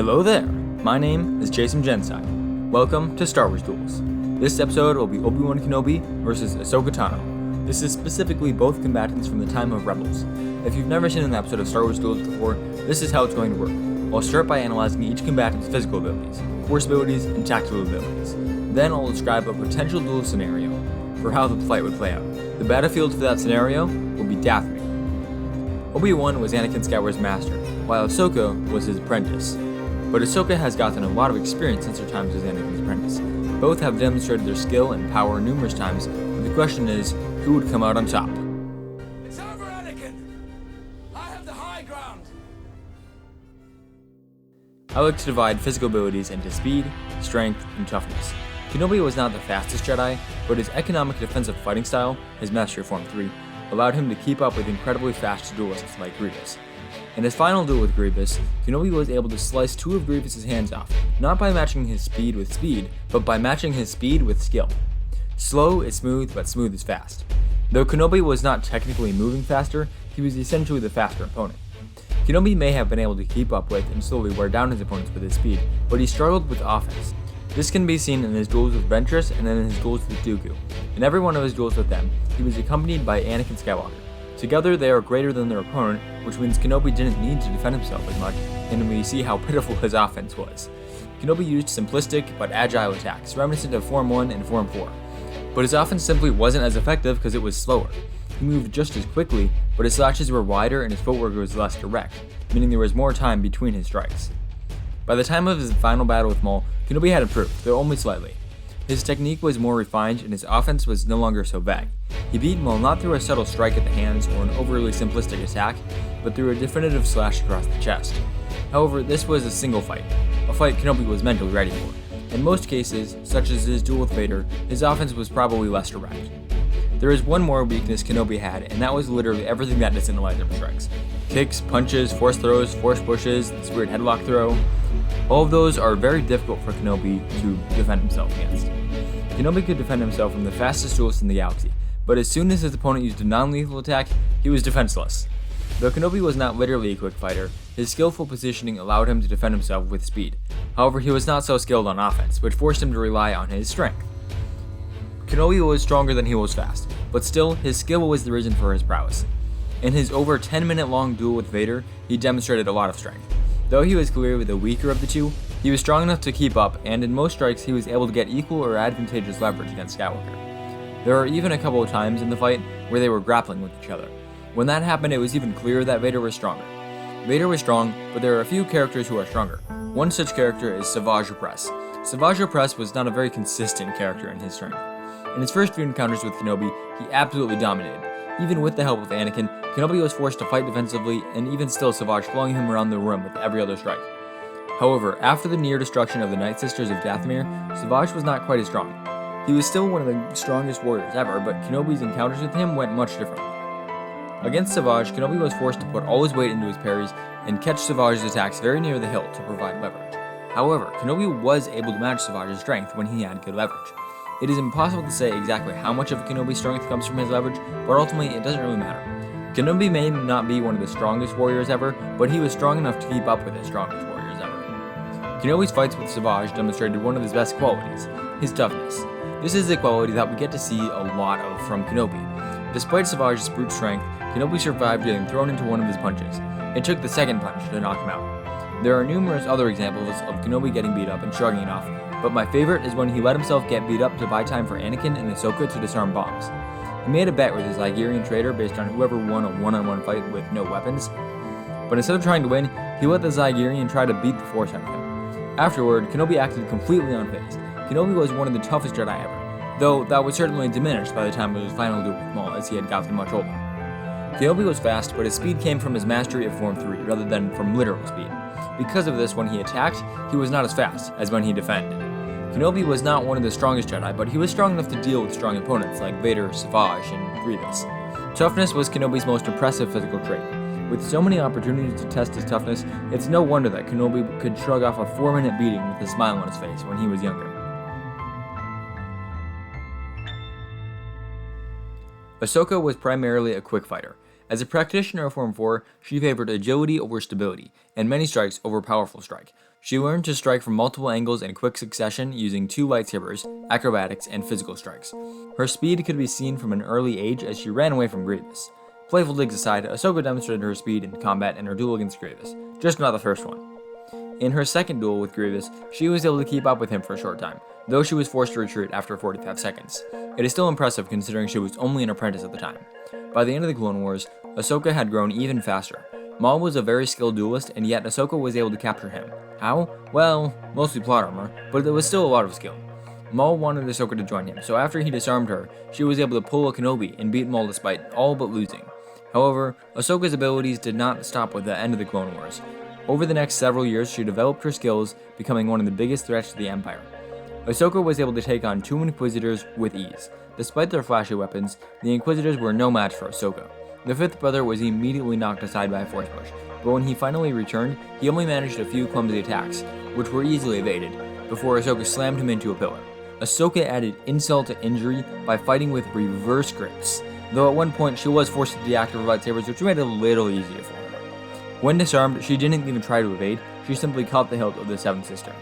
Hello there, my name is Jasom Jensai. Welcome to Star Wars Duels. This episode will be Obi-wan Kenobi versus Ahsoka Tano. This is specifically both combatants from the time of Rebels. If you've never seen an episode of Star Wars Duels before, this is how it's going to work. I'll start by analyzing each combatant's physical abilities, force abilities, and tactical abilities. Then I'll describe a potential duel scenario for how the fight would play out. The battlefield for that scenario will be Dathomir. Obi-Wan was Anakin Skywalker's master, while Ahsoka was his apprentice. But Ahsoka has gotten a lot of experience since her times as Anakin's apprentice. Both have demonstrated their skill and power numerous times, but the question is, who would come out on top? It's over, Anakin! I have the high ground! I like to divide physical abilities into speed, strength, and toughness. Kenobi was not the fastest Jedi, but his economic defensive fighting style, his mastery of Form 3, allowed him to keep up with incredibly fast duelists like Grievous. In his final duel with Grievous, Kenobi was able to slice two of Grievous's hands off, not by matching his speed with speed, but by matching his speed with skill. Slow is smooth, but smooth is fast. Though Kenobi was not technically moving faster, he was essentially the faster opponent. Kenobi may have been able to keep up with and slowly wear down his opponents with his speed, but he struggled with offense. This can be seen in his duels with Ventress and then in his duels with Dooku. In every one of his duels with them, he was accompanied by Anakin Skywalker. Together they are greater than their opponent, which means Kenobi didn't need to defend himself as much, and we see how pitiful his offense was. Kenobi used simplistic but agile attacks, reminiscent of Form 1 and Form 4. But his offense simply wasn't as effective because it was slower. He moved just as quickly, but his slashes were wider and his footwork was less direct, meaning there was more time between his strikes. By the time of his final battle with Maul, Kenobi had improved, though only slightly. His technique was more refined and his offense was no longer so vague. He beat Maul not through a subtle strike at the hands or an overly simplistic attack, but through a definitive slash across the chest. However, this was a single fight, a fight Kenobi was mentally ready for. In most cases, such as his duel with Vader, his offense was probably less direct. There is one more weakness Kenobi had, and that was literally everything that isn't a lightsaber strikes. Kicks, punches, force throws, force pushes, this weird headlock throw. All of those are very difficult for Kenobi to defend himself against. Kenobi could defend himself from the fastest duelist in the galaxy, but as soon as his opponent used a non-lethal attack, he was defenseless. Though Kenobi was not literally a quick fighter, his skillful positioning allowed him to defend himself with speed. However, he was not so skilled on offense, which forced him to rely on his strength. Kenobi was stronger than he was fast, but still, his skill was the reason for his prowess. In his over 10-minute long duel with Vader, he demonstrated a lot of strength. Though he was clearly the weaker of the two, he was strong enough to keep up, and in most strikes he was able to get equal or advantageous leverage against Skywalker. There are even a couple of times in the fight where they were grappling with each other. When that happened, it was even clearer that Vader was stronger. Vader was strong, but there are a few characters who are stronger. One such character is Savage Opress. Savage Opress was not a very consistent character in his strength. In his first few encounters with Kenobi, he absolutely dominated. Even with the help of Anakin, Kenobi was forced to fight defensively, and even still Savage flung him around the room with every other strike. However, after the near destruction of the Night Sisters of Dathomir, Savage was not quite as strong. He was still one of the strongest warriors ever, but Kenobi's encounters with him went much differently. Against Savage, Kenobi was forced to put all his weight into his parries and catch Savage's attacks very near the hilt to provide leverage. However, Kenobi was able to match Savage's strength when he had good leverage. It is impossible to say exactly how much of Kenobi's strength comes from his leverage, but ultimately it doesn't really matter. Kenobi may not be one of the strongest warriors ever, but he was strong enough to keep up with the strongest warriors ever. Kenobi's fights with Savage demonstrated one of his best qualities, his toughness. This is a quality that we get to see a lot of from Kenobi. Despite Savage's brute strength, Kenobi survived getting thrown into one of his punches. It took the second punch to knock him out. There are numerous other examples of Kenobi getting beat up and shrugging it off, but my favorite is when he let himself get beat up to buy time for Anakin and Ahsoka to disarm bombs. He made a bet with his Zygerian traitor based on whoever won a one-on-one fight with no weapons, but instead of trying to win, he let the Zygerian try to beat the Force out of him. Afterward, Kenobi acted completely unfazed. Kenobi was one of the toughest Jedi ever, though that was certainly diminished by the time of his final duel with Maul as he had gotten much older. Kenobi was fast, but his speed came from his mastery of Form 3 rather than from literal speed. Because of this, when he attacked, he was not as fast as when he defended. Kenobi was not one of the strongest Jedi, but he was strong enough to deal with strong opponents like Vader, Savage, and Grievous. Toughness was Kenobi's most impressive physical trait. With so many opportunities to test his toughness, it's no wonder that Kenobi could shrug off a 4-minute beating with a smile on his face when he was younger. Ahsoka was primarily a quick fighter. As a practitioner of Form 4, she favored agility over stability, and many strikes over powerful strike. She learned to strike from multiple angles in quick succession using 2 lightsabers, acrobatics, and physical strikes. Her speed could be seen from an early age as she ran away from Grievous. Playful digs aside, Ahsoka demonstrated her speed in combat in her duel against Grievous, just not the first one. In her second duel with Grievous, she was able to keep up with him for a short time, though she was forced to retreat after 45 seconds. It is still impressive considering she was only an apprentice at the time. By the end of the Clone Wars, Ahsoka had grown even faster. Maul was a very skilled duelist, and yet Ahsoka was able to capture him. How? Well, mostly plot armor, but there was still a lot of skill. Maul wanted Ahsoka to join him, so after he disarmed her, she was able to pull a Kenobi and beat Maul despite all but losing. However, Ahsoka's abilities did not stop with the end of the Clone Wars. Over the next several years, she developed her skills, becoming one of the biggest threats to the Empire. Ahsoka was able to take on 2 Inquisitors with ease. Despite their flashy weapons, the Inquisitors were no match for Ahsoka. The 5th brother was immediately knocked aside by a force push, but when he finally returned, he only managed a few clumsy attacks, which were easily evaded, before Ahsoka slammed him into a pillar. Ahsoka added insult to injury by fighting with reverse grips, though at one point she was forced to deactivate her lightsabers, which made it a little easier for her. When disarmed, she didn't even try to evade, she simply caught the hilt of the 7th sister.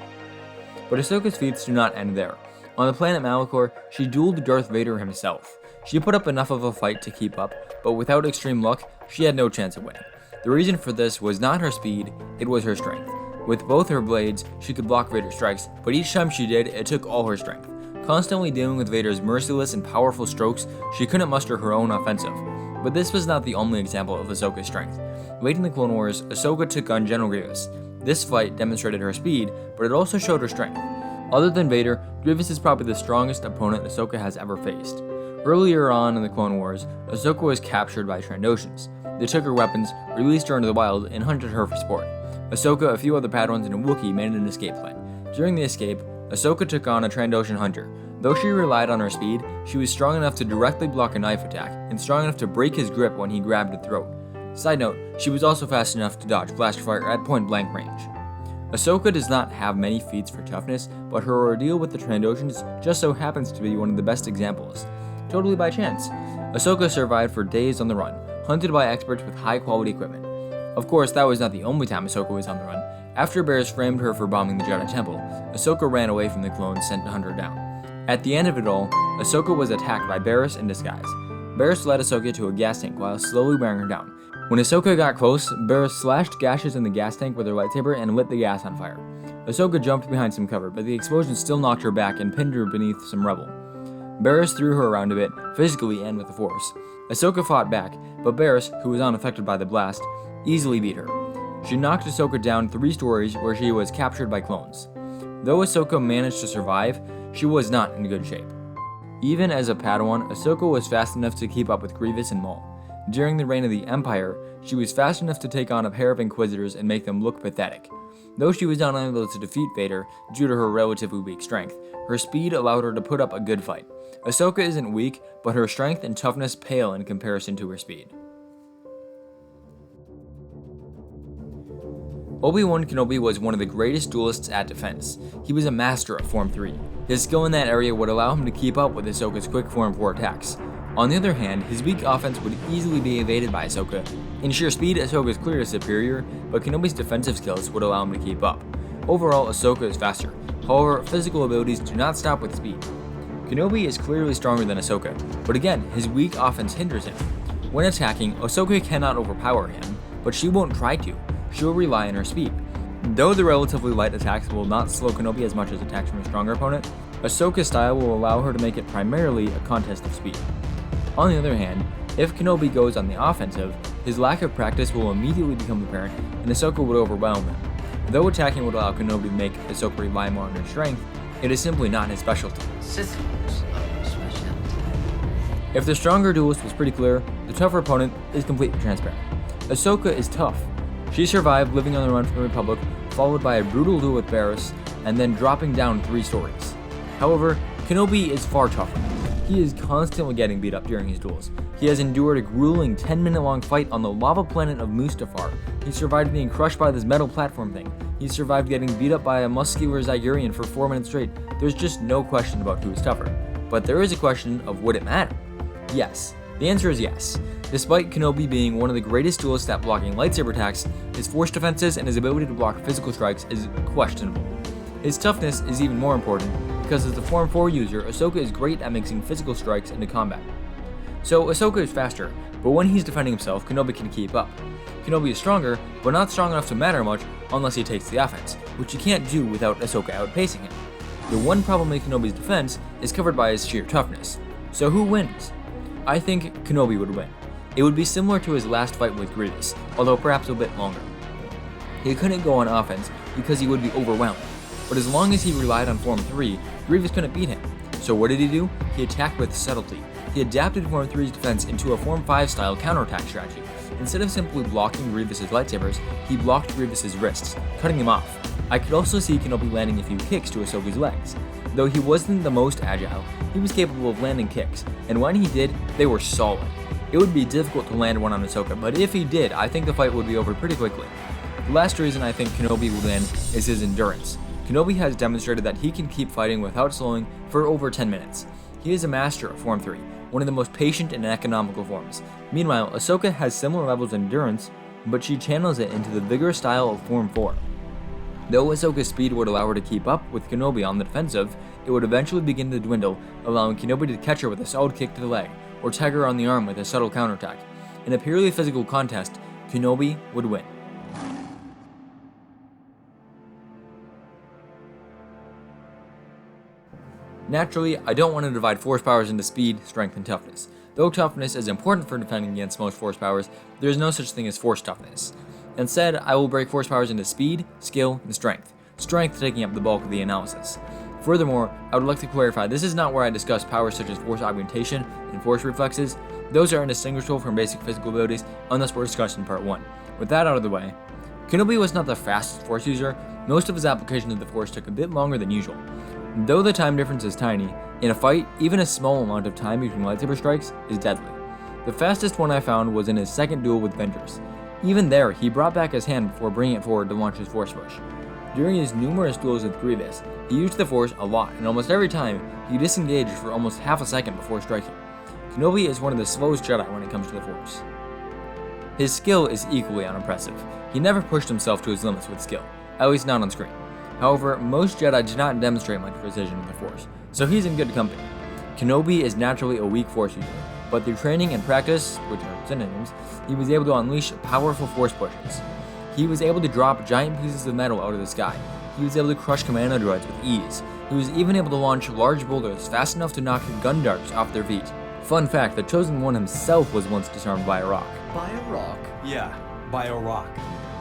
But Ahsoka's feats do not end there. On the planet Malachor, she dueled Darth Vader himself. She put up enough of a fight to keep up, but without extreme luck, she had no chance of winning. The reason for this was not her speed, it was her strength. With both her blades, she could block Vader's strikes, but each time she did, it took all her strength. Constantly dealing with Vader's merciless and powerful strokes, she couldn't muster her own offensive. But this was not the only example of Ahsoka's strength. Late in the Clone Wars, Ahsoka took on General Grievous. This fight demonstrated her speed, but it also showed her strength. Other than Vader, Grievous is probably the strongest opponent Ahsoka has ever faced. Earlier on in the Clone Wars, Ahsoka was captured by Trandoshans. They took her weapons, released her into the wild, and hunted her for sport. Ahsoka, a few other Padawans, and a Wookiee made an escape plan. During the escape, Ahsoka took on a Trandoshan hunter. Though she relied on her speed, she was strong enough to directly block a knife attack, and strong enough to break his grip when he grabbed the throat. Side note, she was also fast enough to dodge blast fire at point blank range. Ahsoka does not have many feats for toughness, but her ordeal with the Trandoshans just so happens to be one of the best examples. Totally by chance, Ahsoka survived for days on the run, hunted by experts with high quality equipment. Of course, that was not the only time Ahsoka was on the run. After Barriss framed her for bombing the Jedi Temple, Ahsoka ran away from the clones sent to hunt her down. At the end of it all, Ahsoka was attacked by Barriss in disguise. Barriss led Ahsoka to a gas tank while slowly wearing her down. When Ahsoka got close, Barriss slashed gashes in the gas tank with her lightsaber and lit the gas on fire. Ahsoka jumped behind some cover, but the explosion still knocked her back and pinned her beneath some rubble. Barriss threw her around a bit, physically and with the Force. Ahsoka fought back, but Barriss, who was unaffected by the blast, easily beat her. She knocked Ahsoka down 3 stories where she was captured by clones. Though Ahsoka managed to survive, she was not in good shape. Even as a Padawan, Ahsoka was fast enough to keep up with Grievous and Maul. During the reign of the Empire, she was fast enough to take on a pair of Inquisitors and make them look pathetic. Though she was not unable to defeat Vader due to her relatively weak strength, her speed allowed her to put up a good fight. Ahsoka isn't weak, but her strength and toughness pale in comparison to her speed. Obi-Wan Kenobi was one of the greatest duelists at defense. He was a master of Form 3. His skill in that area would allow him to keep up with Ahsoka's quick Form 4 attacks. On the other hand, his weak offense would easily be evaded by Ahsoka. In sheer speed, Ahsoka is clearly superior, but Kenobi's defensive skills would allow him to keep up. Overall, Ahsoka is faster. However, physical abilities do not stop with speed. Kenobi is clearly stronger than Ahsoka, but again, his weak offense hinders him. When attacking, Ahsoka cannot overpower him, but she won't try to. She'll rely on her speed. Though the relatively light attacks will not slow Kenobi as much as attacks from a stronger opponent, Ahsoka's style will allow her to make it primarily a contest of speed. On the other hand, if Kenobi goes on the offensive, his lack of practice will immediately become apparent and Ahsoka would overwhelm him. Though attacking would allow Kenobi to make Ahsoka rely more on her strength, it is simply not his specialty. If the stronger duelist was pretty clear, the tougher opponent is completely transparent. Ahsoka is tough. She survived living on the run from the Republic, followed by a brutal duel with Barriss, and then dropping down 3 stories. However, Kenobi is far tougher. He is constantly getting beat up during his duels. He has endured a grueling 10-minute-long fight on the lava planet of Mustafar. He survived being crushed by this metal platform thing. He survived getting beat up by a muscular Zygurian for 4 minutes straight. There's just no question about who is tougher. But there is a question of would it matter? Yes, The answer is yes. Despite Kenobi being one of the greatest duelists at blocking lightsaber attacks, his force defenses and his ability to block physical strikes is questionable. His toughness is even more important because as the Form 4 user, Ahsoka is great at mixing physical strikes into combat. So Ahsoka is faster, but when he's defending himself, Kenobi can keep up. Kenobi is stronger, but not strong enough to matter much unless he takes the offense, which he can't do without Ahsoka outpacing him. The one problem with Kenobi's defense is covered by his sheer toughness. So who wins? I think Kenobi would win. It would be similar to his last fight with Grievous, although perhaps a bit longer. He couldn't go on offense because he would be overwhelmed, but as long as he relied on Form 3, Grievous couldn't beat him. So what did he do? He attacked with subtlety. He adapted Form 3's defense into a Form 5 style counterattack strategy. Instead of simply blocking Grievous' lightsabers, he blocked Grievous' wrists, cutting him off. I could also see Kenobi landing a few kicks to Ahsoka's legs. Though he wasn't the most agile, he was capable of landing kicks, and when he did, they were solid. It would be difficult to land one on Ahsoka, but if he did, I think the fight would be over pretty quickly. The last reason I think Kenobi would win is his endurance. Kenobi has demonstrated that he can keep fighting without slowing for over 10 minutes. He is a master of Form 3, one of the most patient and economical forms. Meanwhile, Ahsoka has similar levels of endurance, but she channels it into the vigorous style of Form 4. Though Ahsoka's speed would allow her to keep up with Kenobi on the defensive, it would eventually begin to dwindle, allowing Kenobi to catch her with a solid kick to the leg, or tag her on the arm with a subtle counterattack. In a purely physical contest, Kenobi would win. Naturally, I don't want to divide force powers into speed, strength, and toughness. Though toughness is important for defending against most force powers, there is no such thing as force toughness. Instead, I will break force powers into speed, skill, and strength taking up the bulk of the analysis. Furthermore, I would like to clarify this is not where I discuss powers such as force augmentation and force reflexes. Those are indistinguishable from basic physical abilities unless we're discussed in part 1. With that out of the way, Kenobi was not the fastest force user. Most of his applications of the force took a bit longer than usual. Though the time difference is tiny, in a fight, even a small amount of time between lightsaber strikes is deadly. The fastest one I found was in his second duel with Ventress. Even there, he brought back his hand before bringing it forward to launch his force push. During his numerous duels with Grievous, he used the force a lot, and almost every time, he disengaged for almost half a second before striking. Kenobi is one of the slowest Jedi when it comes to the force. His skill is equally unimpressive. He never pushed himself to his limits with skill, at least not on screen. However, most Jedi do not demonstrate much precision with the Force, so he's in good company. Kenobi is naturally a weak Force user, but through training and practice, which are synonyms, he was able to unleash powerful Force pushes. He was able to drop giant pieces of metal out of the sky. He was able to crush commando droids with ease. He was even able to launch large boulders fast enough to knock Gundarks off their feet. Fun fact, the Chosen One himself was once disarmed by a rock. By a rock? Yeah, by a rock.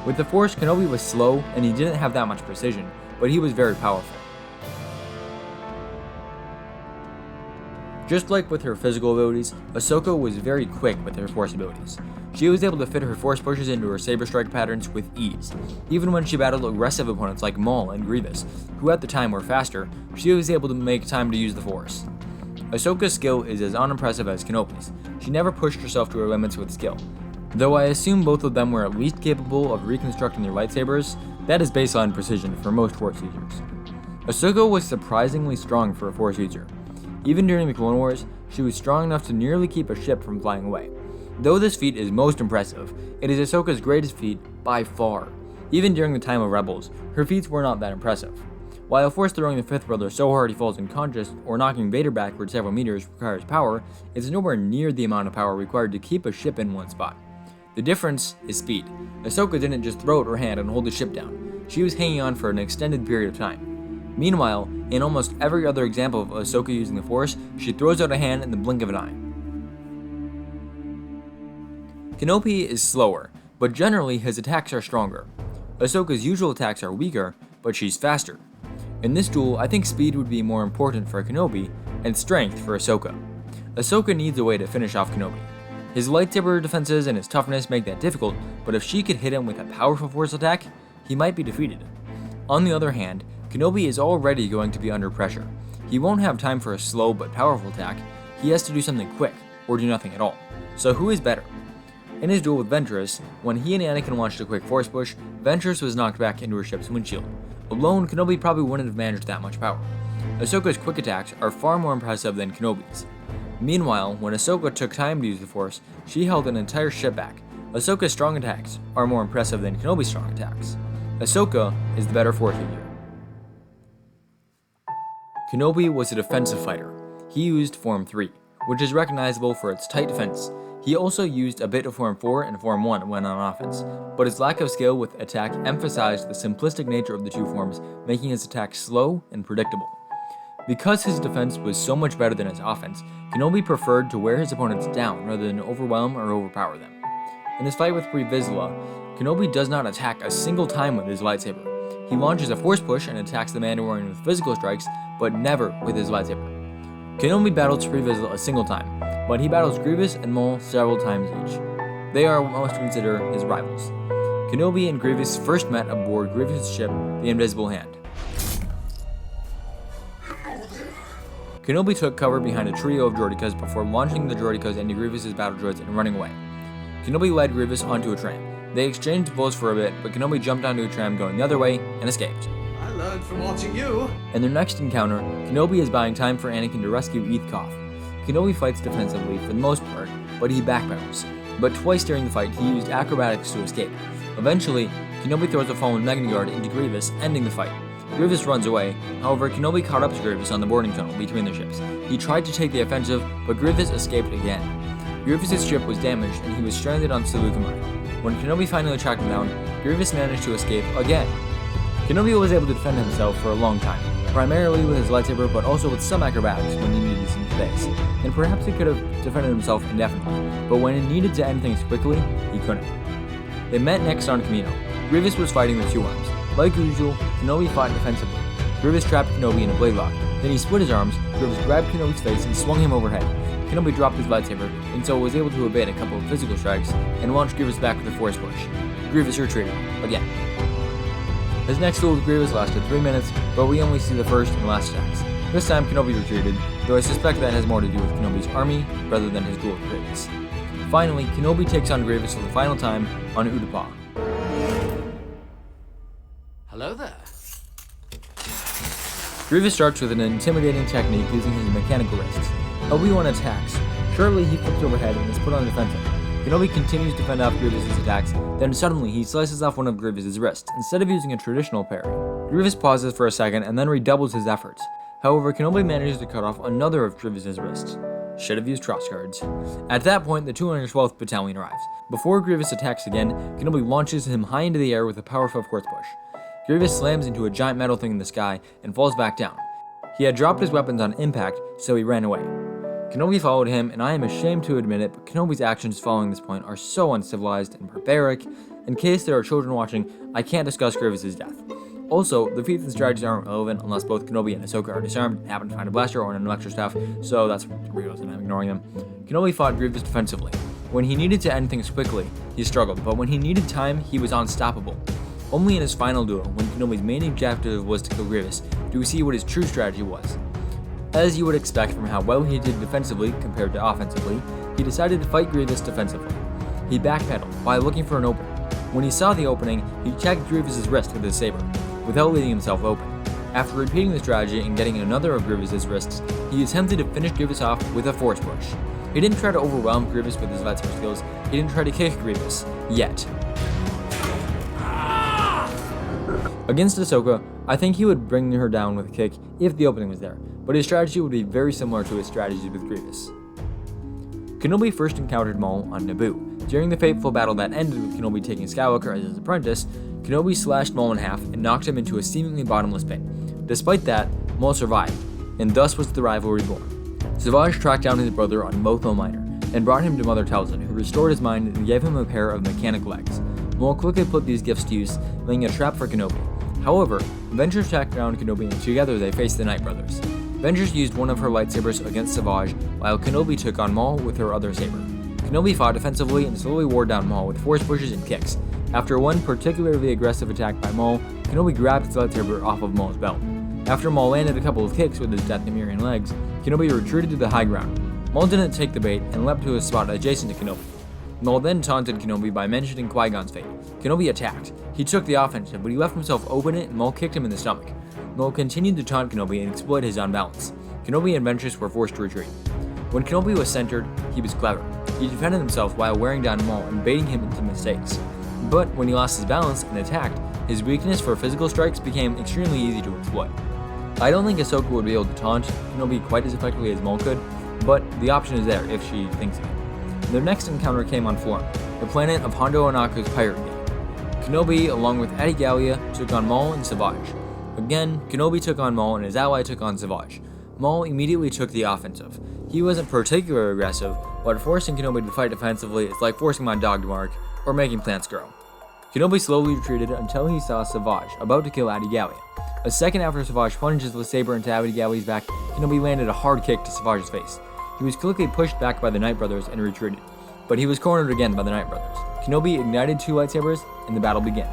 With the Force, Kenobi was slow and he didn't have that much precision, but he was very powerful. Just like with her physical abilities, Ahsoka was very quick with her Force abilities. She was able to fit her Force pushes into her saber strike patterns with ease. Even when she battled aggressive opponents like Maul and Grievous, who at the time were faster, she was able to make time to use the Force. Ahsoka's skill is as unimpressive as Kenobi's. She never pushed herself to her limits with skill. Though I assume both of them were at least capable of reconstructing their lightsabers, that is baseline precision for most Force users. Ahsoka was surprisingly strong for a Force user. Even during the Clone Wars, she was strong enough to nearly keep a ship from flying away. Though this feat is most impressive, it is Ahsoka's greatest feat by far. Even during the time of Rebels, her feats were not that impressive. While Force throwing the fifth brother so hard he falls unconscious, or knocking Vader backward several meters requires power, it's nowhere near the amount of power required to keep a ship in one spot. The difference is speed. Ahsoka didn't just throw out her hand and hold the ship down. She was hanging on for an extended period of time. Meanwhile, in almost every other example of Ahsoka using the Force, she throws out a hand in the blink of an eye. Kenobi is slower, but generally his attacks are stronger. Ahsoka's usual attacks are weaker, but she's faster. In this duel, I think speed would be more important for Kenobi, and strength for Ahsoka. Ahsoka needs a way to finish off Kenobi. His lightsaber defenses and his toughness make that difficult, but if she could hit him with a powerful Force attack, he might be defeated. On the other hand, Kenobi is already going to be under pressure. He won't have time for a slow but powerful attack. He has to do something quick, or do nothing at all. So who is better? In his duel with Ventress, when he and Anakin launched a quick Force push, Ventress was knocked back into her ship's windshield. Alone, Kenobi probably wouldn't have managed that much power. Ahsoka's quick attacks are far more impressive than Kenobi's. Meanwhile, when Ahsoka took time to use the Force, she held an entire ship back. Ahsoka's strong attacks are more impressive than Kenobi's strong attacks. Ahsoka is the better Force user. Kenobi was a defensive fighter. He used Form 3, which is recognizable for its tight defense. He also used a bit of Form 4 and Form 1 when on offense, but his lack of skill with attack emphasized the simplistic nature of the two forms, making his attack slow and predictable. Because his defense was so much better than his offense, Kenobi preferred to wear his opponents down rather than overwhelm or overpower them. In his fight with Pre Vizsla, Kenobi does not attack a single time with his lightsaber. He launches a Force push and attacks the Mandalorian with physical strikes, but never with his lightsaber. Kenobi battles Pre Vizsla a single time, but he battles Grievous and Maul several times each. They are what most consider his rivals. Kenobi and Grievous first met aboard Grievous' ship, the Invisible Hand. Kenobi took cover behind a trio of droidekas before launching the droidekas into Grievous' battle droids and running away. Kenobi led Grievous onto a tram. They exchanged blows for a bit, but Kenobi jumped onto a tram going the other way and escaped. I learned from watching you. In their next encounter, Kenobi is buying time for Anakin to rescue Eth Koth. Kenobi fights defensively for the most part, but he backpedals. But twice during the fight, he used acrobatics to escape. Eventually, Kenobi throws a fallen Megan Guard into Grievous, ending the fight. Grievous runs away. However, Kenobi caught up to Grievous on the boarding tunnel between their ships. He tried to take the offensive, but Grievous escaped again. Grievous' ship was damaged and he was stranded on Seleucamine. When Kenobi finally tracked him down, Grievous managed to escape again. Kenobi was able to defend himself for a long time, primarily with his lightsaber but also with some acrobatics when he needed some space. And perhaps he could have defended himself indefinitely, but when it needed to end things quickly, he couldn't. They met next on Kamino. Grievous was fighting with two arms. Like usual, Kenobi fought defensively. Grievous trapped Kenobi in a blade lock. Then he split his arms, Grievous grabbed Kenobi's face and swung him overhead. Kenobi dropped his lightsaber, and so was able to evade a couple of physical strikes and launch Grievous back with a Force push. Grievous retreated, again. His next duel with Grievous lasted 3 minutes, but we only see the first and last attacks. This time Kenobi retreated, though I suspect that has more to do with Kenobi's army rather than his duel with Grievous. Finally, Kenobi takes on Grievous for the final time on Utapau. Hello there. Grievous starts with an intimidating technique using his mechanical wrists. Obi-Wan attacks. Shortly, he flips overhead and is put on defensive. Kenobi continues to fend off Grievous' attacks, then suddenly he slices off one of Grievous' wrists, instead of using a traditional parry. Grievous pauses for a second and then redoubles his efforts. However, Kenobi manages to cut off another of Grievous' wrists. Should have used cross guards. At that point, the 212th Battalion arrives. Before Grievous attacks again, Kenobi launches him high into the air with a powerful Force push. Grievous slams into a giant metal thing in the sky and falls back down. He had dropped his weapons on impact, so he ran away. Kenobi followed him, and I am ashamed to admit it, but Kenobi's actions following this point are so uncivilized and barbaric. In case there are children watching, I can't discuss Grievous' death. Also, the feats and strategies aren't relevant unless both Kenobi and Ahsoka are disarmed and happen to find a blaster or an electrostaff, so that's the reason I'm ignoring them. Kenobi fought Grievous defensively. When he needed to end things quickly, he struggled, but when he needed time, he was unstoppable. Only in his final duel, when Kenobi's main objective was to kill Grievous, do we see what his true strategy was. As you would expect from how well he did defensively compared to offensively, he decided to fight Grievous defensively. He backpedaled while looking for an opening. When he saw the opening, he checked Grievous' wrist with his saber, without leaving himself open. After repeating the strategy and getting another of Grievous' wrists, he attempted to finish Grievous off with a Force push. He didn't try to overwhelm Grievous with his lightsaber skills, he didn't try to kick Grievous, yet. Against Ahsoka, I think he would bring her down with a kick if the opening was there, but his strategy would be very similar to his strategies with Grievous. Kenobi first encountered Maul on Naboo. During the fateful battle that ended with Kenobi taking Skywalker as his apprentice, Kenobi slashed Maul in half and knocked him into a seemingly bottomless pit. Despite that, Maul survived, and thus was the rivalry born. Savage tracked down his brother on Mothel Minor and brought him to Mother Talzin, who restored his mind and gave him a pair of mechanic legs. Maul quickly put these gifts to use, laying a trap for Kenobi. However, Ventress tracked down Kenobi and together they faced the Night Brothers. Ventress used one of her lightsabers against Savage, while Kenobi took on Maul with her other saber. Kenobi fought defensively and slowly wore down Maul with Force pushes and kicks. After one particularly aggressive attack by Maul, Kenobi grabbed his lightsaber off of Maul's belt. After Maul landed a couple of kicks with his Dathomirian legs, Kenobi retreated to the high ground. Maul didn't take the bait and leapt to a spot adjacent to Kenobi. Maul then taunted Kenobi by mentioning Qui-Gon's fate. Kenobi attacked. He took the offensive, but he left himself open and Maul kicked him in the stomach. Maul continued to taunt Kenobi and exploit his unbalance. Kenobi and Ventress were forced to retreat. When Kenobi was centered, he was clever. He defended himself while wearing down Maul and baiting him into mistakes. But when he lost his balance and attacked, his weakness for physical strikes became extremely easy to exploit. I don't think Ahsoka would be able to taunt Kenobi quite as effectively as Maul could, but the option is there if she thinks of it. Their next encounter came on Fulero, the planet of Hondo Ohn'aka's pirate gang. Kenobi, along with Adi Gallia, took on Maul and Savage. Again, Kenobi took on Maul and his ally took on Savage. Maul immediately took the offensive. He wasn't particularly aggressive, but forcing Kenobi to fight defensively is like forcing my dog to bark or making plants grow. Kenobi slowly retreated until he saw Savage about to kill Adi Gallia. A second after Savage plunges the saber into Adi Gallia's back, Kenobi landed a hard kick to Savage's face. He was quickly pushed back by the Night Brothers and retreated, but he was cornered again by the Night Brothers. Kenobi ignited 2 lightsabers, and the battle began.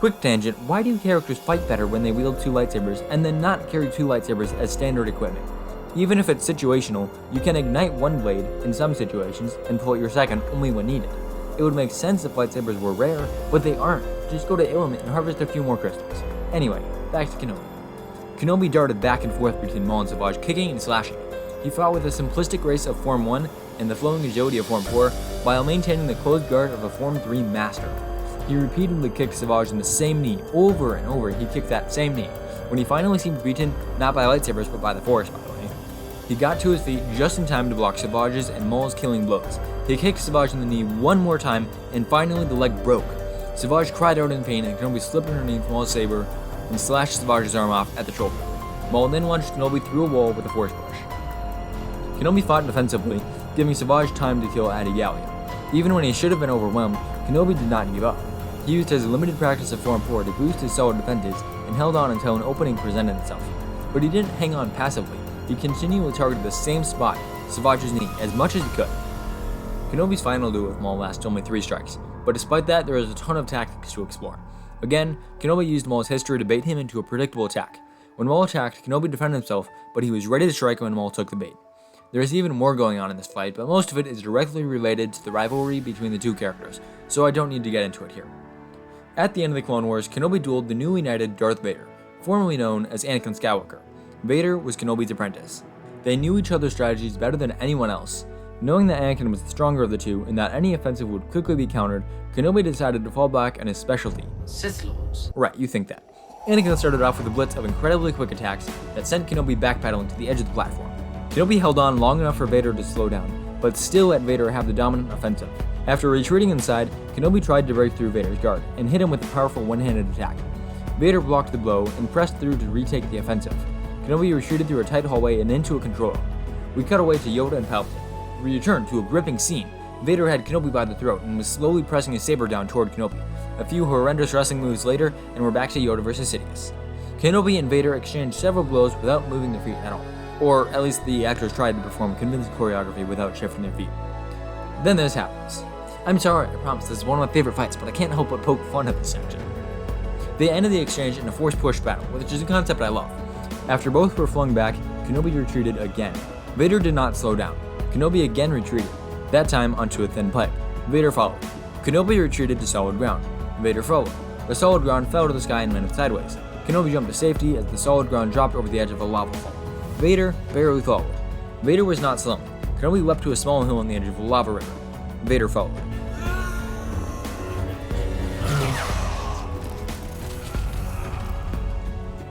Quick tangent, why do characters fight better when they wield 2 lightsabers and then not carry 2 lightsabers as standard equipment? Even if it's situational, you can ignite one blade in some situations and pull out your second only when needed. It would make sense if lightsabers were rare, but they aren't. Just go to Illumin and harvest a few more crystals. Anyway, back to Kenobi. Kenobi darted back and forth between Maul and Savage, kicking and slashing. He fought with a simplistic grace of Form 1 and the flowing agility of Form 4, while maintaining the closed guard of a Form 3 master. He repeatedly kicked Savage in the same knee. Over and over, he kicked that same knee. When he finally seemed beaten, not by lightsabers, but by the Force, by the way, he got to his feet just in time to block Savage's and Maul's killing blows. He kicked Savage in the knee one more time, and finally the leg broke. Savage cried out in pain, and Kenobi slipped underneath Maul's saber and slashed Savage's arm off at the shoulder. Maul then launched Kenobi through a wall with a Force push. Kenobi fought defensively, giving Savage time to kill Adi Gallia. Even when he should have been overwhelmed, Kenobi did not give up. He used his limited practice of Form 4 to boost his solid defenses and held on until an opening presented itself. But he didn't hang on passively. He continually targeted the same spot, Savage's knee, as much as he could. Kenobi's final duel with Maul lasted only 3 strikes, but despite that, there was a ton of tactics to explore. Again, Kenobi used Maul's history to bait him into a predictable attack. When Maul attacked, Kenobi defended himself, but he was ready to strike when Maul took the bait. There is even more going on in this fight, but most of it is directly related to the rivalry between the 2 characters, so I don't need to get into it here. At the end of the Clone Wars, Kenobi dueled the newly knighted Darth Vader, formerly known as Anakin Skywalker. Vader was Kenobi's apprentice. They knew each other's strategies better than anyone else. Knowing that Anakin was the stronger of the 2 and that any offensive would quickly be countered, Kenobi decided to fall back on his specialty. Sith Lords. Right, you think that. Anakin started off with a blitz of incredibly quick attacks that sent Kenobi backpedaling to the edge of the platform. Kenobi held on long enough for Vader to slow down, but still let Vader have the dominant offensive. After retreating inside, Kenobi tried to break through Vader's guard and hit him with a powerful one-handed attack. Vader blocked the blow and pressed through to retake the offensive. Kenobi retreated through a tight hallway and into a control room. We cut away to Yoda and Palpatine. We returned to a gripping scene. Vader had Kenobi by the throat and was slowly pressing his saber down toward Kenobi. A few horrendous wrestling moves later, and we're back to Yoda vs. Sidious. Kenobi and Vader exchanged several blows without moving their feet at all. Or at least the actors tried to perform convincing choreography without shifting their feet. Then this happens. I'm sorry, I promise this is one of my favorite fights, but I can't help but poke fun at this section. They ended the exchange in a force push battle, which is a concept I love. After both were flung back, Kenobi retreated again. Vader did not slow down. Kenobi again retreated, that time onto a thin pipe. Vader followed. Kenobi retreated to solid ground. Vader followed. The solid ground fell to the sky and landed sideways. Kenobi jumped to safety as the solid ground dropped over the edge of a lava fall. Vader barely followed. Vader was not slowing. Kenobi leapt to a small hill on the edge of a lava river. Vader followed.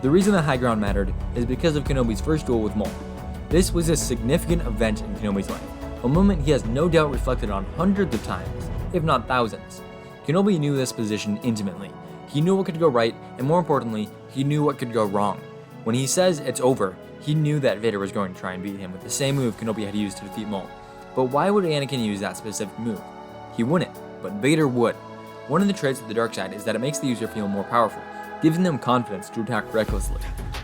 The reason the high ground mattered is because of Kenobi's first duel with Maul. This was a significant event in Kenobi's life, a moment he has no doubt reflected on hundreds of times, if not thousands. Kenobi knew this position intimately. He knew what could go right, and more importantly, he knew what could go wrong. When he says it's over, he knew that Vader was going to try and beat him with the same move Kenobi had used to defeat Maul. But why would Anakin use that specific move? He wouldn't, but Vader would. One of the traits of the dark side is that it makes the user feel more powerful, giving them confidence to attack recklessly.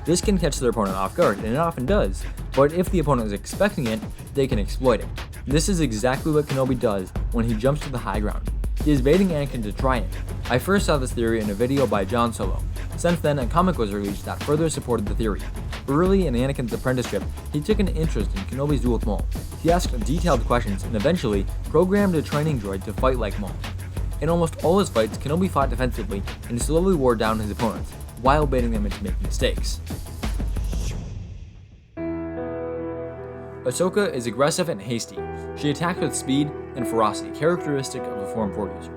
This can catch their opponent off guard, and it often does, but if the opponent is expecting it, they can exploit it. This is exactly what Kenobi does when he jumps to the high ground. He is baiting Anakin to try it. I first saw this theory in a video by John Solo. Since then, a comic was released that further supported the theory. Early in Anakin's apprenticeship, he took an interest in Kenobi's duel with Maul. He asked detailed questions and eventually programmed a training droid to fight like Maul. In almost all his fights, Kenobi fought defensively and slowly wore down his opponents, while baiting them into making mistakes. Ahsoka is aggressive and hasty. She attacks with speed and ferocity, characteristic of a Form 4 user.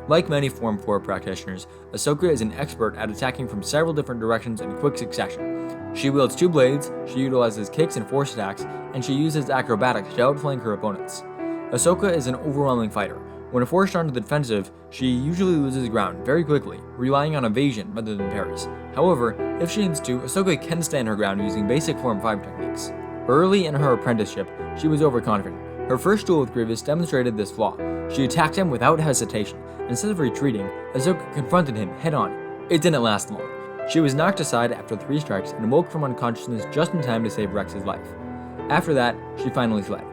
Like many Form 4 practitioners, Ahsoka is an expert at attacking from several different directions in quick succession. She wields 2 blades, she utilizes kicks and force attacks, and she uses acrobatics to outflank her opponents. Ahsoka is an overwhelming fighter. When forced onto the defensive, she usually loses ground very quickly, relying on evasion rather than parries. However, if she needs to, Ahsoka can stand her ground using basic Form 5 techniques. Early in her apprenticeship, she was overconfident. Her first duel with Grievous demonstrated this flaw. She attacked him without hesitation. Instead of retreating, Ahsoka confronted him head-on. It didn't last long. She was knocked aside after 3 strikes and woke from unconsciousness just in time to save Rex's life. After that, she finally fled.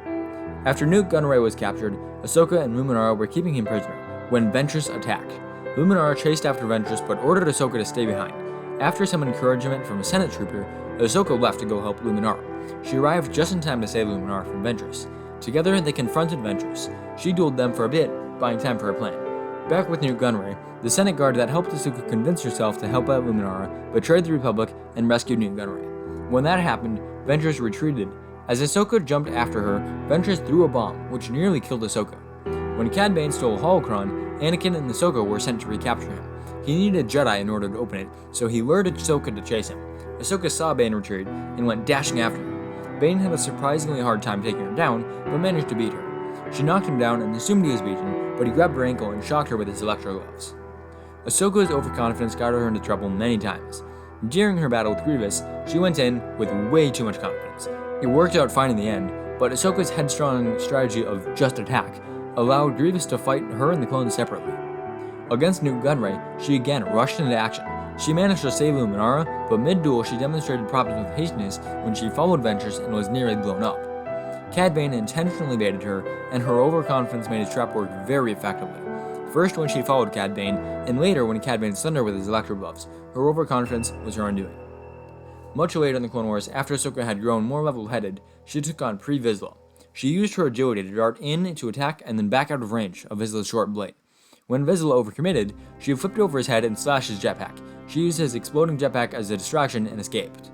After Nute Gunray was captured, Ahsoka and Luminara were keeping him prisoner when Ventress attacked. Luminara chased after Ventress but ordered Ahsoka to stay behind. After some encouragement from a Senate trooper, Ahsoka left to go help Luminara. She arrived just in time to save Luminara from Ventress. Together, they confronted Ventress. She dueled them for a bit, buying time for her plan. Back with Nute Gunray, the Senate guard that helped Ahsoka convince herself to help out Luminara betrayed the Republic and rescued Nute Gunray. When that happened, Ventress retreated. As Ahsoka jumped after her, Ventress threw a bomb, which nearly killed Ahsoka. When Cad Bane stole Holocron, Anakin and Ahsoka were sent to recapture him. He needed a Jedi in order to open it, so he lured Ahsoka to chase him. Ahsoka saw Bane retreat and went dashing after her. Bane had a surprisingly hard time taking her down, but managed to beat her. She knocked him down and assumed he was beaten, but he grabbed her ankle and shocked her with his electro gloves. Ahsoka's overconfidence got her into trouble many times. During her battle with Grievous, she went in with way too much confidence. It worked out fine in the end, but Ahsoka's headstrong strategy of just attack allowed Grievous to fight her and the clones separately. Against Nute Gunray, she again rushed into action. She managed to save Luminara, but mid-duel she demonstrated problems with hastiness when she followed Ventress and was nearly blown up. Cad Bane intentionally baited her, and her overconfidence made his trap work very effectively. First when she followed Cad Bane, and later when Cad Bane stunned her with his electro gloves. Her overconfidence was her undoing. Much later in the Clone Wars, after Ahsoka had grown more level-headed, she took on Pre Vizsla. She used her agility to dart in to attack and then back out of range of Vizsla's short blade. When Vizsla overcommitted, she flipped over his head and slashed his jetpack. She used his exploding jetpack as a distraction and escaped.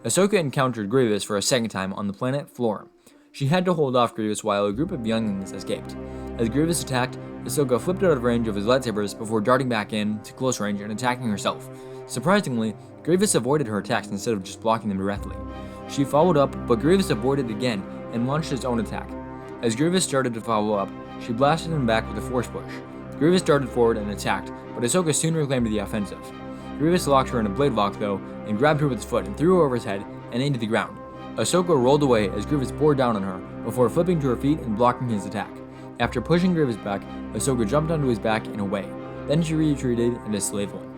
Ahsoka encountered Grievous for a second time on the planet Fulero. She had to hold off Grievous while a group of younglings escaped. As Grievous attacked, Ahsoka flipped out of range of his lightsabers before darting back in to close range and attacking herself. Surprisingly, Grievous avoided her attacks instead of just blocking them directly. She followed up, but Grievous avoided again and launched his own attack. As Grievous started to follow up, she blasted him back with a force push. Grievous darted forward and attacked, but Ahsoka soon reclaimed the offensive. Grievous locked her in a blade lock though, and grabbed her with his foot and threw her over his head and into the ground. Ahsoka rolled away as Grievous bore down on her, before flipping to her feet and blocking his attack. After pushing Grievous back, Ahsoka jumped onto his back and away. Then she retreated into slave one.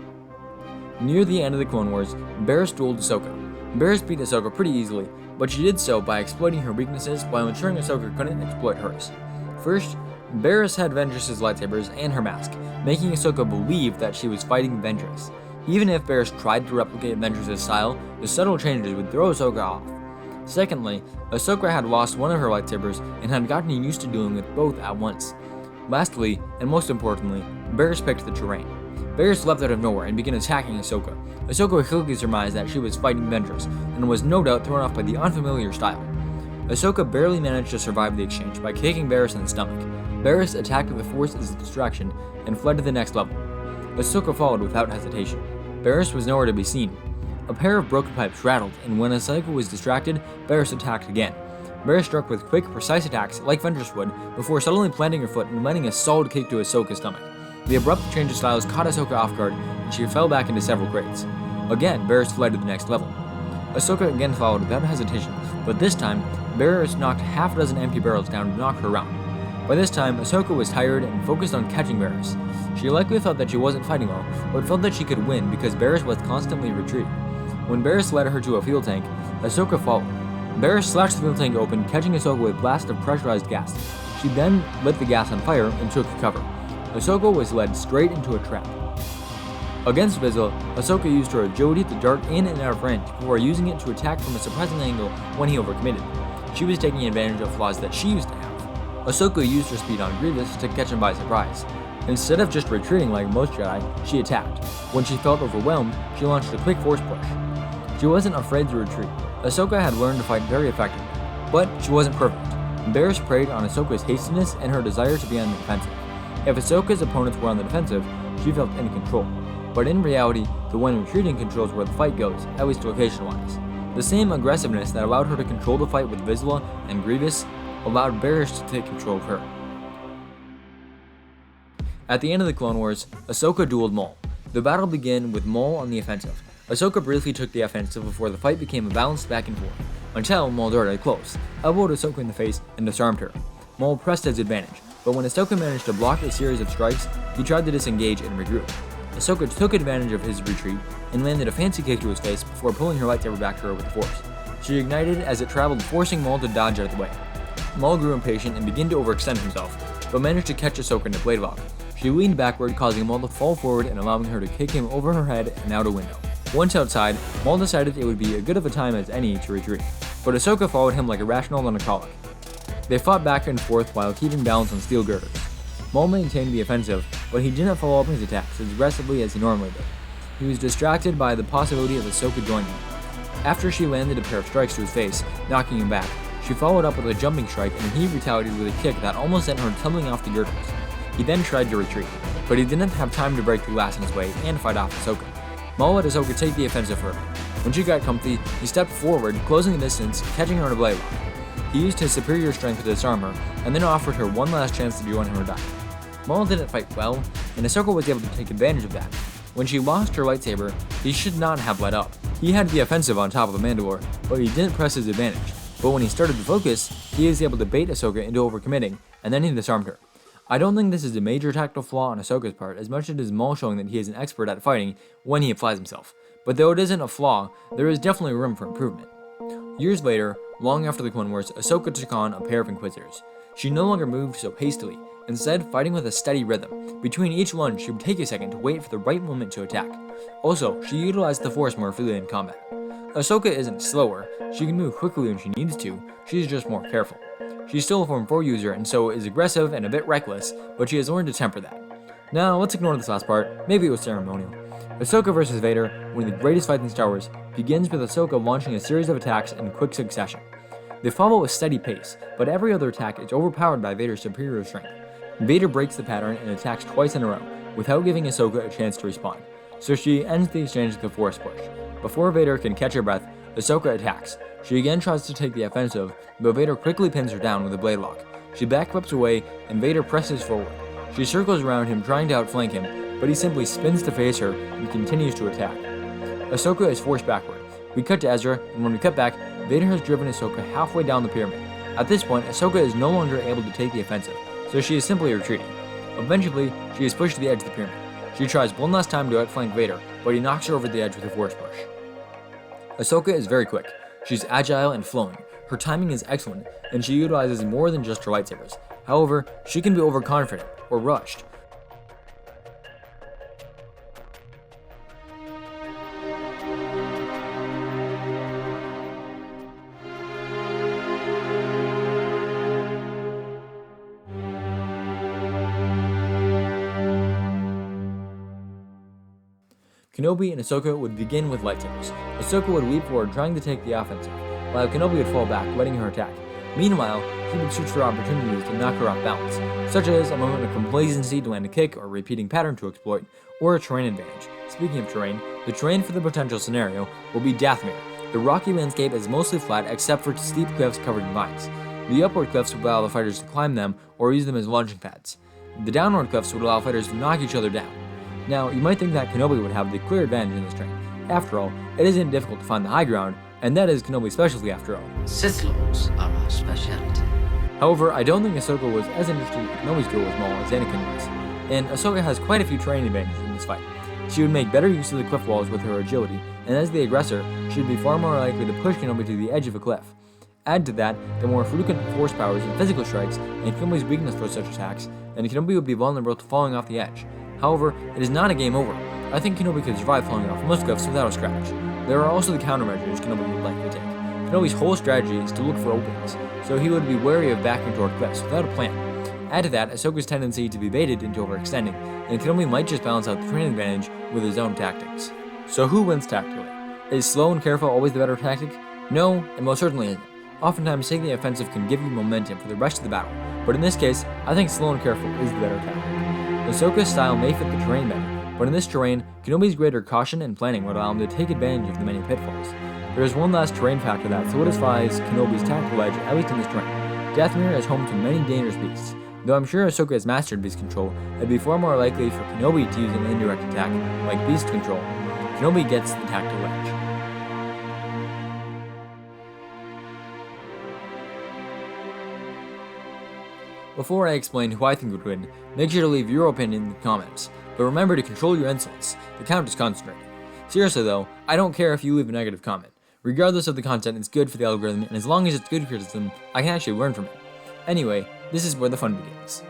Near the end of the Clone Wars, Barriss dueled Ahsoka. Barriss beat Ahsoka pretty easily, but she did so by exploiting her weaknesses while ensuring Ahsoka couldn't exploit hers. First, Barriss had Ventress's lightsabers and her mask, making Ahsoka believe that she was fighting Ventress. Even if Barriss tried to replicate Ventress's style, the subtle changes would throw Ahsoka off. Secondly, Ahsoka had lost one of her lightsabers and had gotten used to dealing with both at once. Lastly, and most importantly, Barriss picked the terrain. Barriss leapt out of nowhere and began attacking Ahsoka. Ahsoka quickly surmised that she was fighting Ventress, and was no doubt thrown off by the unfamiliar style. Ahsoka barely managed to survive the exchange by kicking Barriss in the stomach. Barriss attacked with the Force as a distraction, and fled to the next level. Ahsoka followed without hesitation. Barriss was nowhere to be seen. A pair of broken pipes rattled, and when Ahsoka was distracted, Barriss attacked again. Barriss struck with quick, precise attacks like Ventress would, before suddenly planting her foot and landing a solid kick to Ahsoka's stomach. The abrupt change of styles caught Ahsoka off guard, and she fell back into several crates. Again, Barriss fled to the next level. Ahsoka again followed without hesitation, but this time, Barriss knocked half a dozen empty barrels down to knock her around. By this time, Ahsoka was tired and focused on catching Barriss. She likely thought that she wasn't fighting well, but felt that she could win because Barriss was constantly retreating. When Barriss led her to a fuel tank, Ahsoka followed. Barriss slashed the fuel tank open, catching Ahsoka with a blast of pressurized gas. She then lit the gas on fire and took cover. Ahsoka was led straight into a trap. Against Vizsla, Ahsoka used her agility to dart in and out of range before using it to attack from a surprising angle when he overcommitted. She was taking advantage of flaws that she used to have. Ahsoka used her speed on Grievous to catch him by surprise. Instead of just retreating like most Jedi, she attacked. When she felt overwhelmed, she launched a quick force push. She wasn't afraid to retreat. Ahsoka had learned to fight very effectively. But she wasn't perfect. Embarrassed preyed on Ahsoka's hastiness and her desire to be on the defensive. If Ahsoka's opponents were on the defensive, she felt in control. But in reality, the one retreating controls where the fight goes, at least location-wise. The same aggressiveness that allowed her to control the fight with Vizsla and Grievous allowed Barrish to take control of her. At the end of the Clone Wars, Ahsoka dueled Maul. The battle began with Maul on the offensive. Ahsoka briefly took the offensive before the fight became a balanced back and forth, until Maul darted close, elbowed Ahsoka in the face, and disarmed her. Maul pressed his advantage, but when Ahsoka managed to block a series of strikes, he tried to disengage and regroup. Ahsoka took advantage of his retreat and landed a fancy kick to his face before pulling her lightsaber back to her with the Force. She ignited as it traveled, forcing Maul to dodge out of the way. Maul grew impatient and began to overextend himself, but managed to catch Ahsoka in a blade lock. She leaned backward, causing Maul to fall forward and allowing her to kick him over her head and out a window. Once outside, Maul decided it would be as good of a time as any to retreat, but Ahsoka followed him like a rational and a colic. They fought back and forth while keeping balance on steel girders. Maul maintained the offensive, but he didn't follow up his attacks as aggressively as he normally did. He was distracted by the possibility of Ahsoka joining him. After she landed a pair of strikes to his face, knocking him back, she followed up with a jumping strike and he retaliated with a kick that almost sent her tumbling off the girders. He then tried to retreat, but he didn't have time to break the glass in his way and fight off Ahsoka. Maul let Ahsoka take the offensive for him. When she got comfy, he stepped forward, closing the distance, catching her in a blade lock. He used his superior strength to disarm her, and then offered her one last chance to join him or die. Maul didn't fight well, and Ahsoka was able to take advantage of that. When she lost her lightsaber, he should not have let up. He had the offensive on top of the Mandalore, but he didn't press his advantage. But when he started to focus, he was able to bait Ahsoka into overcommitting, and then he disarmed her. I don't think this is a major tactical flaw on Ahsoka's part as much as it is Maul showing that he is an expert at fighting when he applies himself. But though it isn't a flaw, there is definitely room for improvement. Years later, long after the Clone Wars, Ahsoka took on a pair of Inquisitors. She no longer moved so hastily, instead fighting with a steady rhythm. Between each lunge, she would take a second to wait for the right moment to attack. Also, she utilized the Force more freely in combat. Ahsoka isn't slower, she can move quickly when she needs to, she's just more careful. She's still a Form 4 user and so is aggressive and a bit reckless, but she has learned to temper that. Now, let's ignore this last part, maybe it was ceremonial. Ahsoka vs. Vader, one of the greatest fights in Star Wars, begins with Ahsoka launching a series of attacks in quick succession. They follow a steady pace, but every other attack is overpowered by Vader's superior strength. Vader breaks the pattern and attacks twice in a row, without giving Ahsoka a chance to respond, so she ends the exchange with a Force push. Before Vader can catch her breath, Ahsoka attacks. She again tries to take the offensive, but Vader quickly pins her down with a blade lock. She backflips away, and Vader presses forward. She circles around him trying to outflank him, but he simply spins to face her and continues to attack. Ahsoka is forced backward. We cut to Ezra, and when we cut back, Vader has driven Ahsoka halfway down the pyramid. At this point, Ahsoka is no longer able to take the offensive, so she is simply retreating. Eventually, she is pushed to the edge of the pyramid. She tries one last time to outflank Vader, but he knocks her over the edge with a Force push. Ahsoka is very quick. She's agile and flowing. Her timing is excellent, and she utilizes more than just her lightsabers. However, she can be overconfident or rushed. Kenobi and Ahsoka would begin with lightsabers. Ahsoka would leap forward trying to take the offensive, while Kenobi would fall back, letting her attack. Meanwhile, he would search for opportunities to knock her off balance, such as a moment of complacency to land a kick or a repeating pattern to exploit, or a terrain advantage. Speaking of terrain, the terrain for the potential scenario will be Dathomir. The rocky landscape is mostly flat except for steep cliffs covered in vines. The upward cliffs would allow the fighters to climb them or use them as launching pads. The downward cliffs would allow fighters to knock each other down. Now, you might think that Kenobi would have the clear advantage in this terrain. After all, it isn't difficult to find the high ground, and that is Kenobi's specialty after all. Sith Lords are our specialty. However, I don't think Ahsoka was as interested in Kenobi's duel with Maul as Anakin was, and Ahsoka has quite a few terrain advantages in this fight. She would make better use of the cliff walls with her agility, and as the aggressor, she would be far more likely to push Kenobi to the edge of a cliff. Add to that the more frequent force powers and physical strikes, and Kenobi's weakness for such attacks, and Kenobi would be vulnerable to falling off the edge. However, it is not a game over. I think Kenobi could survive falling off most cliffs without a scratch. There are also the countermeasures Kenobi would likely take. Kenobi's whole strategy is to look for openings, so he would be wary of backing toward cliffs without a plan. Add to that Ahsoka's tendency to be baited into overextending, and Kenobi might just balance out the terrain advantage with his own tactics. So who wins tactically? Is slow and careful always the better tactic? No, it most certainly isn't. Oftentimes, taking the offensive can give you momentum for the rest of the battle, but in this case, I think slow and careful is the better tactic. Ahsoka's style may fit the terrain better, but in this terrain, Kenobi's greater caution and planning would allow him to take advantage of the many pitfalls. There is one last terrain factor that solidifies Kenobi's tactical edge, at least in this terrain. Dathomir is home to many dangerous beasts. Though I'm sure Ahsoka has mastered beast control, it'd be far more likely for Kenobi to use an indirect attack, like beast control. Kenobi gets the tactical edge. Before I explain who I think would win, make sure to leave your opinion in the comments, but remember to control your insults. The count is concentrated. Seriously though, I don't care if you leave a negative comment. Regardless of the content, it's good for the algorithm, and as long as it's good criticism, I can actually learn from it. Anyway, this is where the fun begins.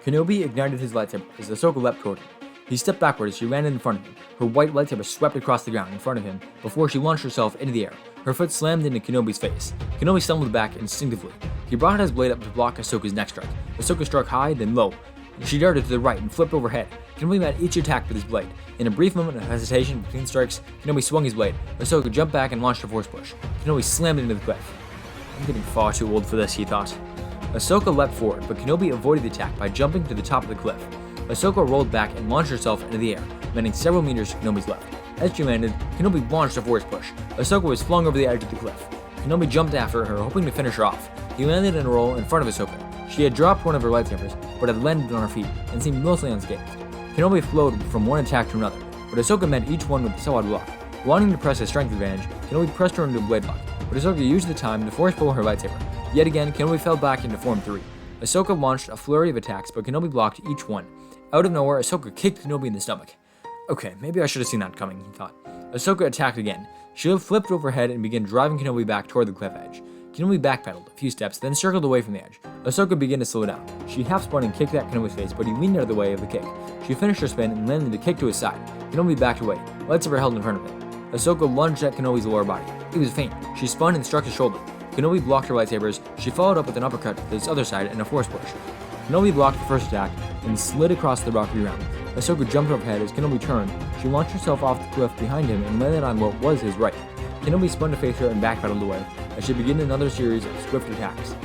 Kenobi ignited his lightsaber as Ahsoka leapt toward him. He stepped backward as she landed in front of him. Her white lightsaber swept across the ground in front of him before she launched herself into the air. Her foot slammed into Kenobi's face. Kenobi stumbled back instinctively. He brought his blade up to block Ahsoka's next strike. Ahsoka struck high, then low. She darted to the right and flipped overhead. Kenobi met each attack with his blade. In a brief moment of hesitation between strikes, Kenobi swung his blade. Ahsoka jumped back and launched a force push. Kenobi slammed into the cliff. I'm getting far too old for this, he thought. Ahsoka leapt forward, but Kenobi avoided the attack by jumping to the top of the cliff. Ahsoka rolled back and launched herself into the air, landing several meters to Kenobi's left. As she landed, Kenobi launched a force push. Ahsoka was flung over the edge of the cliff. Kenobi jumped after her, hoping to finish her off. He landed in a roll in front of Ahsoka. She had dropped one of her lightsabers, but had landed on her feet and seemed mostly unscathed. Kenobi flowed from one attack to another, but Ahsoka met each one with a solid block. Wanting to press his strength advantage, Kenobi pressed her into a blade lock, but Ahsoka used the time to force pull her lightsaber. Yet again, Kenobi fell back into Form 3. Ahsoka launched a flurry of attacks, but Kenobi blocked each one. Out of nowhere, Ahsoka kicked Kenobi in the stomach. Okay, maybe I should have seen that coming, he thought. Ahsoka attacked again. She flipped overhead and began driving Kenobi back toward the cliff edge. Kenobi backpedaled a few steps, then circled away from the edge. Ahsoka began to slow down. She half-spun and kicked at Kenobi's face, but he leaned out of the way of the kick. She finished her spin and landed a kick to his side. Kenobi backed away, lightsaber held in front of him. Ahsoka lunged at Kenobi's lower body. It was faint. She spun and struck his shoulder. Kenobi blocked her lightsabers. She followed up with an uppercut to his other side and a force push. Kenobi blocked the first attack and slid across the rocky ground. Ahsoka jumped overhead as Kenobi turned. She launched herself off the cliff behind him and landed on what was his right. Kenobi spun to face her and backpedaled away as she began another series of swift attacks.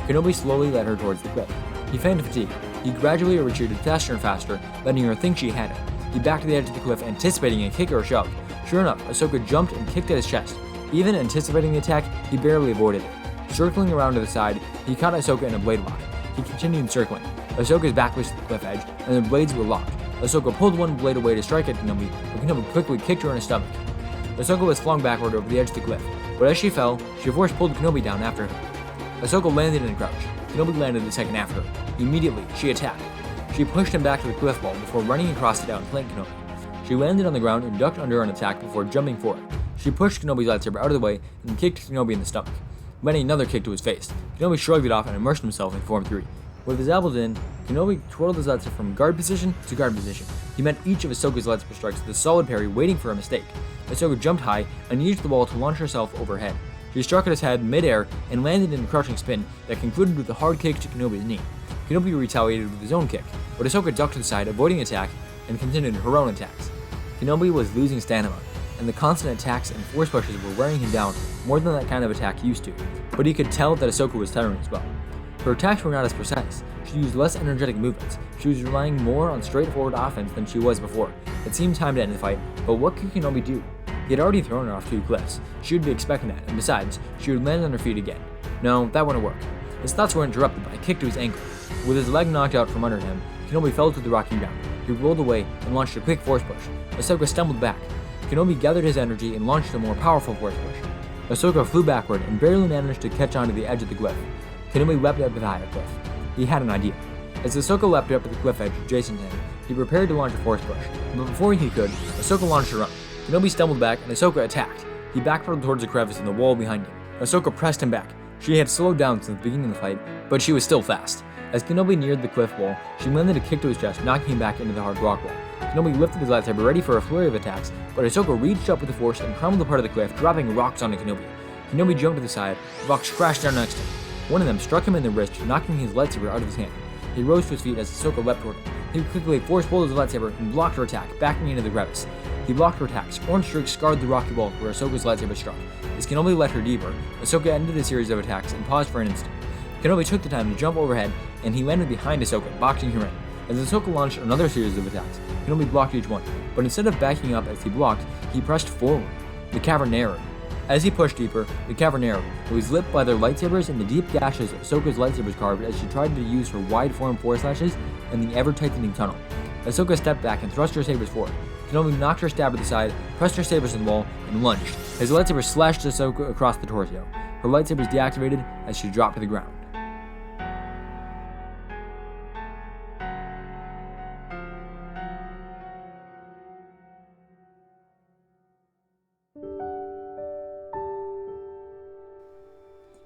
Kenobi slowly led her towards the cliff. He feigned fatigue. He gradually retreated faster and faster, letting her think she had it. He backed to the edge of the cliff, anticipating a kick or a shove. Sure enough, Ahsoka jumped and kicked at his chest. Even anticipating the attack, he barely avoided it. Circling around to the side, he caught Ahsoka in a blade lock. He continued circling. Ahsoka's back was to the cliff edge, and the blades were locked. Ahsoka pulled one blade away to strike at Kenobi, but Kenobi quickly kicked her in the stomach. Ahsoka was flung backward over the edge of the cliff, but as she fell, she force pulled Kenobi down after her. Ahsoka landed in a crouch. Kenobi landed a second after her. Immediately, she attacked. She pushed him back to the cliff wall before running across it out and flanked Kenobi. She landed on the ground and ducked under an attack before jumping forward. She pushed Kenobi's lightsaber out of the way and kicked Kenobi in the stomach, landing another kick to his face. Kenobi shrugged it off and immersed himself in Form 3. With his elbows in, Kenobi twirled his lightsaber from guard position to guard position. He met each of Ahsoka's lightsaber strikes with a solid parry, waiting for a mistake. Ahsoka jumped high and used the wall to launch herself overhead. She struck at his head mid-air and landed in a crouching spin that concluded with a hard kick to Kenobi's knee. Kenobi retaliated with his own kick, but Ahsoka ducked to the side, avoiding attack, and continued her own attacks. Kenobi was losing stamina, and the constant attacks and force pushes were wearing him down more than that kind of attack used to, but he could tell that Ahsoka was tiring as well. Her attacks were not as precise. She used less energetic movements. She was relying more on straightforward offense than she was before. It seemed time to end the fight, but what could Kenobi do? He had already thrown her off 2 cliffs. She would be expecting that, and besides, she would land on her feet again. No, that wouldn't work. His thoughts were interrupted by a kick to his ankle. With his leg knocked out from under him, Kenobi fell to the rocky ground. He rolled away and launched a quick force push. Ahsoka stumbled back. Kenobi gathered his energy and launched a more powerful force push. Ahsoka flew backward and barely managed to catch onto the edge of the cliff. Kenobi leapt up to the higher cliff. He had an idea. As Ahsoka leapt up to the cliff edge adjacent to him, he prepared to launch a force push. But before he could, Ahsoka launched her own. Kenobi stumbled back and Ahsoka attacked. He backpedaled towards the crevice in the wall behind him. Ahsoka pressed him back. She had slowed down since the beginning of the fight, but she was still fast. As Kenobi neared the cliff wall, she landed a kick to his chest, knocking him back into the hard rock wall. Kenobi lifted his lightsaber ready for a flurry of attacks, but Ahsoka reached up with the force and crumbled a part of the cliff, dropping rocks onto Kenobi. Kenobi jumped to the side. Rocks crashed down next to him. One of them struck him in the wrist, knocking his lightsaber out of his hand. he rose to his feet as Ahsoka leapt toward him. He quickly force-pulled his lightsaber and blocked her attack, backing into the crevice. He blocked her attacks. Orange streaks scarred the rocky wall where Ahsoka's lightsaber struck. As Kenobi let her deeper, Ahsoka ended the series of attacks and paused for an instant. Kenobi took the time to jump overhead, and he landed behind Ahsoka, boxing her in. As Ahsoka launched another series of attacks, Kenobi blocked each one, but instead of backing up as he blocked, he pressed forward. The cavern narrowed. As he pushed deeper, the cavern narrowed. It was lit by their lightsabers and the deep gashes Ahsoka's lightsabers carved as she tried to use her wide-form force lashes in the ever-tightening tunnel. Ahsoka stepped back and thrust her sabers forward. Kenobi knocked her stab to the side, pressed her sabers in the wall, and lunged. His lightsaber slashed Ahsoka across the torso. Her lightsabers deactivated as she dropped to the ground.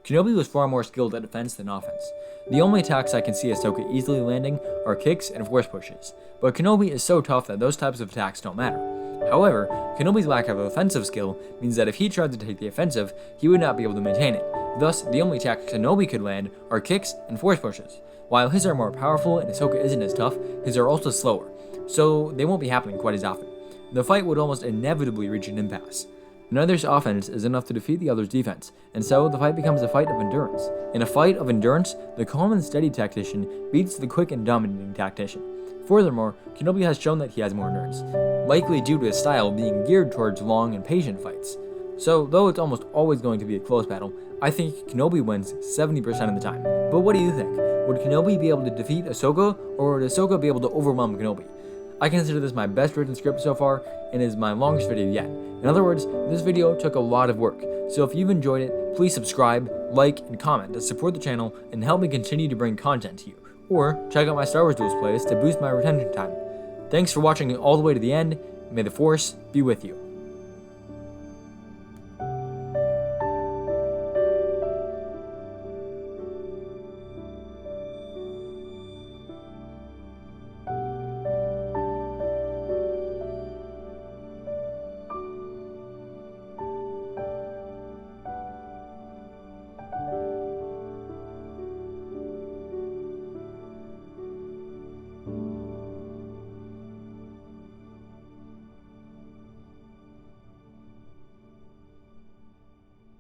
Kenobi was far more skilled at defense than offense. The only attacks I can see Ahsoka easily landing are kicks and force pushes, but Kenobi is so tough that those types of attacks don't matter. However, Kenobi's lack of offensive skill means that if he tried to take the offensive, he would not be able to maintain it. Thus, the only attacks Kenobi could land are kicks and force pushes. While his are more powerful and Ahsoka isn't as tough, his are also slower, so they won't be happening quite as often. The fight would almost inevitably reach an impasse. Neither's offense is enough to defeat the other's defense, and so the fight becomes a fight of endurance. In a fight of endurance, the calm and steady tactician beats the quick and dominating tactician. Furthermore, Kenobi has shown that he has more endurance, likely due to his style being geared towards long and patient fights. So, though it's almost always going to be a close battle, I think Kenobi wins 70% of the time. But what do you think? Would Kenobi be able to defeat Ahsoka, or would Ahsoka be able to overwhelm Kenobi? I consider this my best written script so far, and is my longest video yet. In other words, this video took a lot of work, so if you've enjoyed it, please subscribe, like, and comment to support the channel and help me continue to bring content to you. Or check out my Star Wars Duels playlist to boost my retention time. Thanks for watching all the way to the end, and may the Force be with you.